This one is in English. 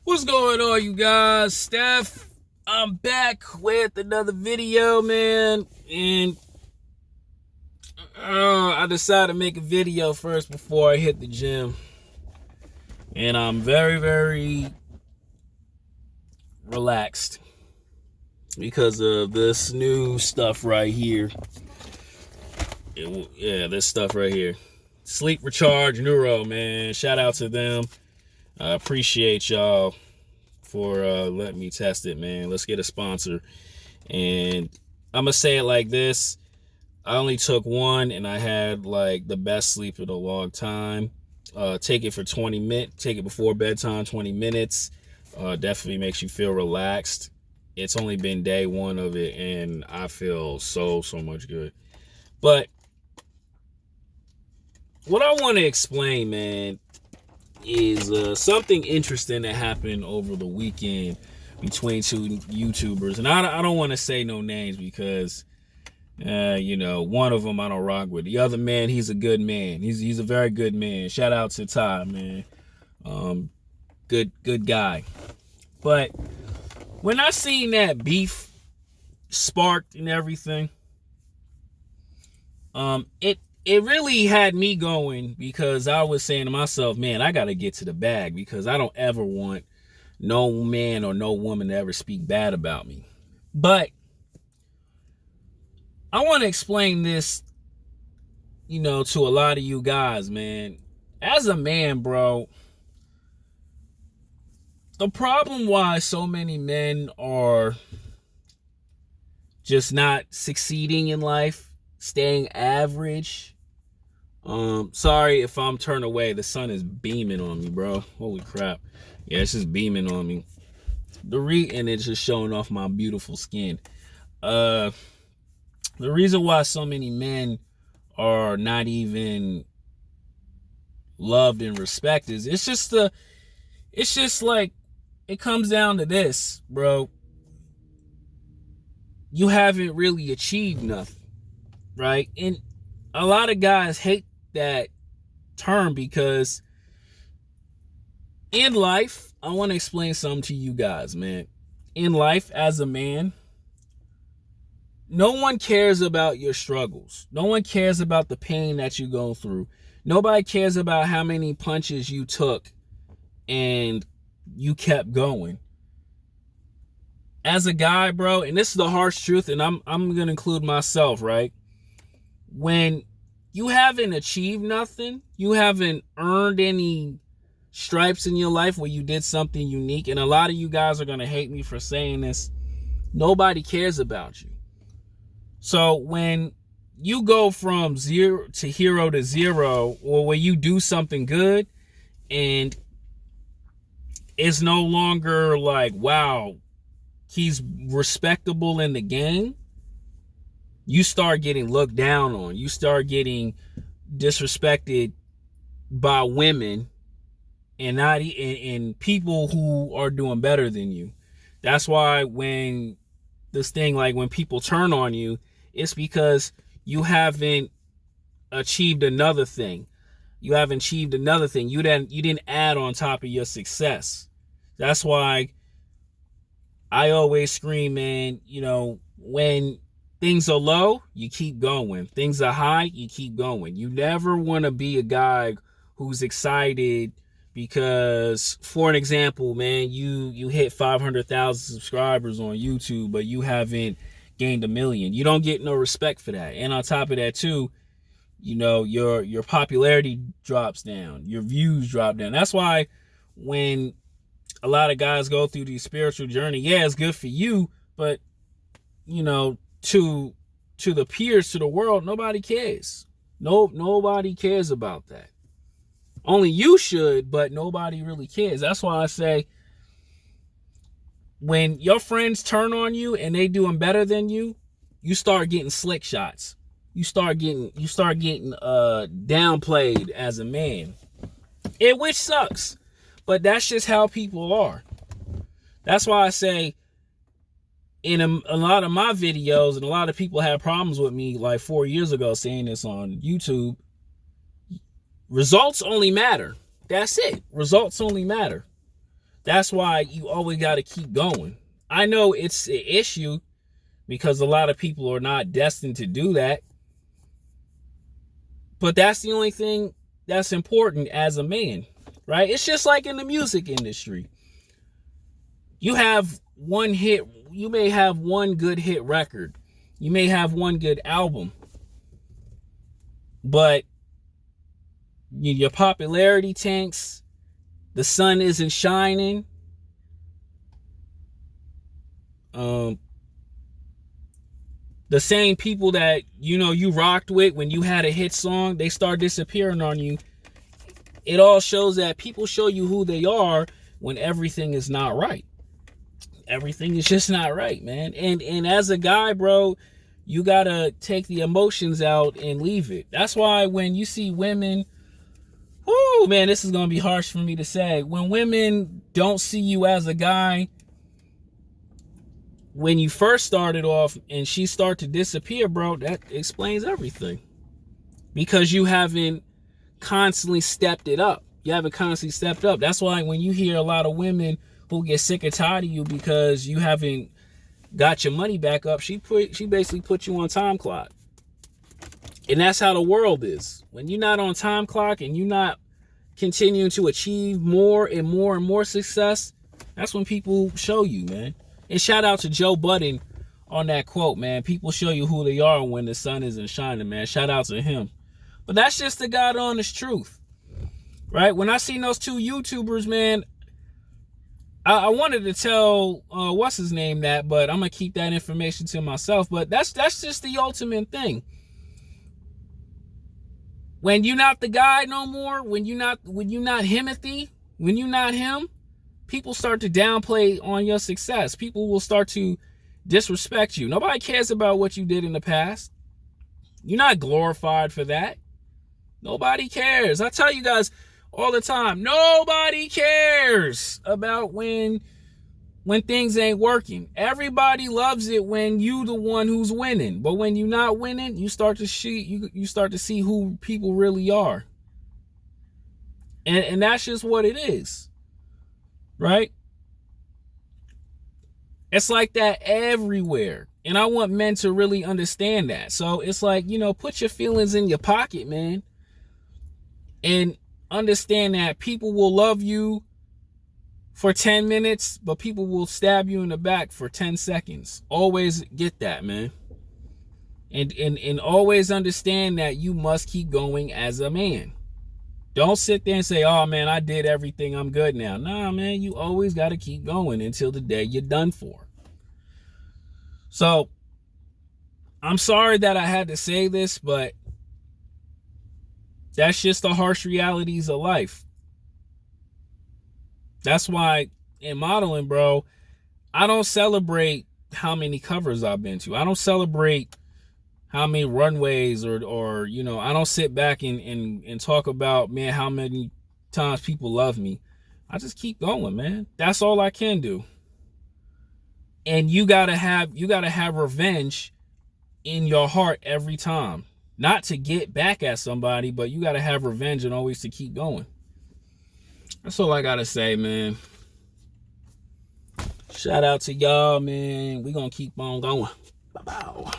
What's going on, you guys? Steph, I'm back with another video, man. And I decided to make a video first before I hit the gym. And I'm very, very relaxed because of this new stuff right here. This stuff right here. Sleep Recharge Neuro, man. Shout out to them. I appreciate y'all for letting me test it, man. Let's get a sponsor. And I'm gonna say it like this: I only took one and I had like the best sleep in a long time. Take it for 20 minutes. Take it before bedtime, 20 minutes. Definitely makes you feel relaxed. It's only been day one of it and I feel so much good. But what I want to explain, man, is something interesting that happened over the weekend between two YouTubers. And I don't want to say no names because, one of them I don't rock with. The other man, he's a good man. He's a very good man. Shout out to Ty, man. Good guy. But when I seen that beef sparked and everything, it really had me going because I was saying to myself, man, I got to get to the bag because I don't ever want no man or no woman to ever speak bad about me. But I want to explain this, to a lot of you guys, man. As a man, bro, the problem why so many men are just not succeeding in life, staying average. Sorry if I'm turned away. The sun is beaming on me, bro. Holy crap. Yeah, it's just beaming on me. And it's just showing off my beautiful skin. The reason why so many men are not even loved and respected is it's just like, it comes down to this, bro. You haven't really achieved nothing, right? And a lot of guys hate that term because in life, I want to explain something to you guys, man. In life, as a man, no one cares about your struggles. No one cares about the pain that you go through. Nobody cares about how many punches you took and you kept going. As a guy, bro, and this is the harsh truth, and I'm going to include myself, right? When you haven't achieved nothing, you haven't earned any stripes in your life where you did something unique, and a lot of you guys are going to hate me for saying this, nobody cares about you. So when you go from zero to hero to zero, or when you do something good and it's no longer like, wow, he's respectable in the game, you start getting looked down on. You start getting disrespected by women and people who are doing better than you. That's why when people turn on you, it's because you haven't achieved another thing. You haven't achieved another thing. You didn't add on top of your success. That's why I always scream, man, when things are low, you keep going. Things are high, you keep going. You never want to be a guy who's excited because, for an example, man, you hit 500,000 subscribers on YouTube, but you haven't gained 1 million. You don't get no respect for that. And on top of that, too, your popularity drops down. Your views drop down. That's why when a lot of guys go through the spiritual journey, yeah, it's good for you, but, to the peers, to the world, nobody cares. Nobody cares about that. Only you should, but nobody really cares. That's why I say, when your friends turn on you and they doing better than you, you start getting slick shots. You start getting downplayed as a man. Which sucks. But that's just how people are. That's why I say, in a lot of my videos, and a lot of people had problems with me like 4 years ago saying this on YouTube, results only matter. That's it. Results only matter. That's why you always got to keep going. I know it's an issue because a lot of people are not destined to do that. But that's the only thing that's important as a man, right? It's just like in the music industry. You have one hit, you may have one good hit record. You may have one good album. But your popularity tanks, the sun isn't shining. The same people that you rocked with when you had a hit song, they start disappearing on you. It all shows that people show you who they are when everything is not right. Everything is just not right, man. And as a guy, bro, you gotta take the emotions out and leave it. That's why when you see women, oh man, this is gonna be harsh for me to say. When women don't see you as a guy, when you first started off and she start to disappear, bro, that explains everything. Because you haven't constantly stepped it up. You haven't constantly stepped up. That's why when you hear a lot of women who get sick and tired of you because you haven't got your money back up, she basically put you on time clock. And that's how the world is. When you're not on time clock and you're not continuing to achieve more and more and more success, that's when people show you, man. And shout out to Joe Budden on that quote, man. People show you who they are when the sun isn't shining, man. Shout out to him. But that's just the God honest truth, right? When I seen those two YouTubers, man, I wanted to tell what's his name that, but I'm gonna keep that information to myself. But that's just the ultimate thing. When you're not the guy no more, when you're not Himothy, when you're not him, people start to downplay on your success. People will start to disrespect you. Nobody cares about what you did in the past. You're not glorified for that. Nobody cares. I tell you guys all the time, nobody cares about when things ain't working. Everybody loves it when you the one who's winning. But when you're not winning, you start to see who people really are. And that's just what it is. Right? It's like that everywhere. And I want men to really understand that. So it's like, put your feelings in your pocket, man. And understand that people will love you for 10 minutes, but people will stab you in the back for 10 seconds. Always get that, man. And always understand that you must keep going as a man. Don't sit there and say, oh, man, I did everything. I'm good now. Nah, man, you always got to keep going until the day you're done for. So I'm sorry that I had to say this, but that's just the harsh realities of life. That's why in modeling, bro, I don't celebrate how many covers I've been to. I don't celebrate how many runways or I don't sit back and talk about, man, how many times people love me. I just keep going, man. That's all I can do. And you gotta have revenge in your heart every time. Not to get back at somebody, but you gotta have revenge and always to keep going. That's all I gotta say, man. Shout out to y'all, man. We gonna keep on going. Bye-bye.